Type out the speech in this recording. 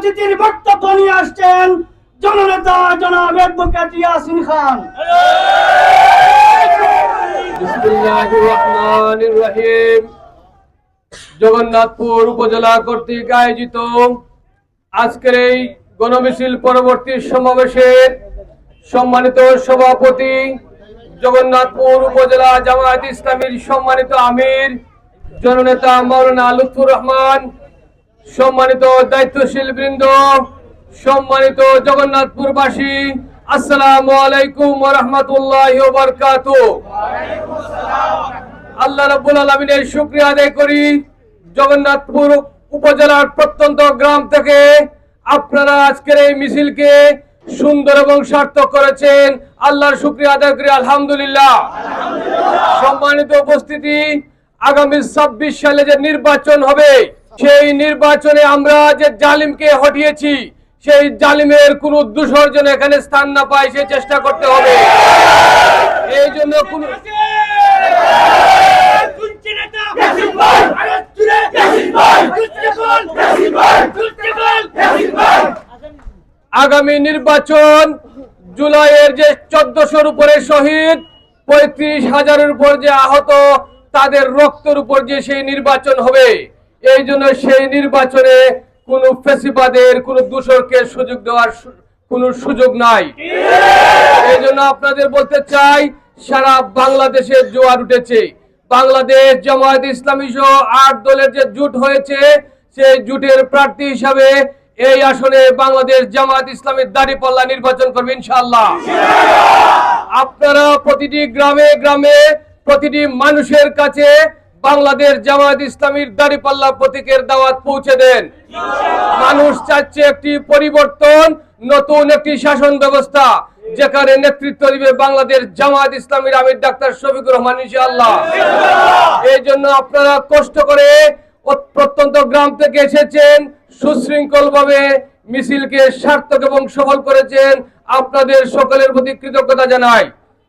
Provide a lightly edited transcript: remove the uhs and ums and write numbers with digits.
অতিথির বক্তব্য নিয়ে আসছেন জননেতা জনাব অ্যাডভোকেট ইয়াসিন খান। বিসমিল্লাহির রহমানির রহিম। জগন্নাথপুর উপজেলা কর্তৃক আয়োজিত আজকের এই গণমিছিল পরবর্তী সমাবেশের সম্মানিত সভাপতি, জগন্নাথপুর উপজেলা জামায়াত ইসলামীর সম্মানিত আমির জননেতা মাওলানা লুৎফুর রহমান, সম্মানিত দায়িত্বশীল বৃন্দ, সম্মানিত জগন্নাথপুরবাসী, আসসালামু আলাইকুম ওয়া রাহমাতুল্লাহি ওয়া বারাকাতুহু। আল্লাহ রাব্বুল আলামিনের শুকরিয়া আদায় করি, জগন্নাথপুর উপজেলার প্রত্যন্ত গ্রাম থেকে আপনারা আজকের এই মিছিলকে সুন্দর এবং সার্থক করেছেন। আল্লাহর শুকরিয়া আদায় করি, আলহামদুলিল্লাহ। সম্মানিত উপস্থিতি, আগামী 26 সালে যে নির্বাচন হবে, সেই নির্বাচনে আমরা যে জালিমকে হটিয়েছি, সেই জালিমের কোন দূষর যেন এখানে স্থান না পায়, সেই চেষ্টা করতে হবে। এই জন্য কোন আগামী নির্বাচন জুলাইয়ের যে 1400-র উপরে শহীদ, 35,000-এর উপর যে আহত, তাদের রক্তের উপর যে সেই নির্বাচন হবে, এই জন্য সেই নির্বাচনে কোন ফ্যাসিবাদের কোন দূষরকে সুযোগ দেওয়ার কোন সুযোগ নাই। এই জন্য আপনাদের বলতে চাই, সারা বাংলাদেশে জোয়ার উঠেছে। বাংলাদেশ জামায়াত ইসলামী সহ 8 দলের যে জোট হয়েছে, সেই জোটের প্রার্থী হিসাবে এই আসনে বাংলাদেশ জামায়াত ইসলামীর দাঁড়িপাল্লা নির্বাচন করবে ইনশাআল্লাহ। আপনারা প্রতিটি গ্রামে গ্রামে প্রতিটি মানুষের কাছে বাংলাদেশ জামায়াত ইসলামীর দাঁড়িপাল্লা প্রতীকের দাওয়াত পৌঁছে দেন। মানুষ চাচ্ছে একটি পরিবর্তন, নতুন একটি শাসন ব্যবস্থা, যেখানে নেতৃত্ব দিবে বাংলাদেশ জামায়াত ইসলামীর আমির ডাক্তার শফিকুর রহমান ইনশাআল্লাহ। এই জন্য আপনারা কষ্ট করে প্রত্যন্ত গ্রাম থেকে এসেছেন, সুশৃঙ্খল ভাবে মিছিলকে সার্থক এবং সফল করেছেন। আপনাদের সকলের প্রতি কৃতজ্ঞতা জানাই।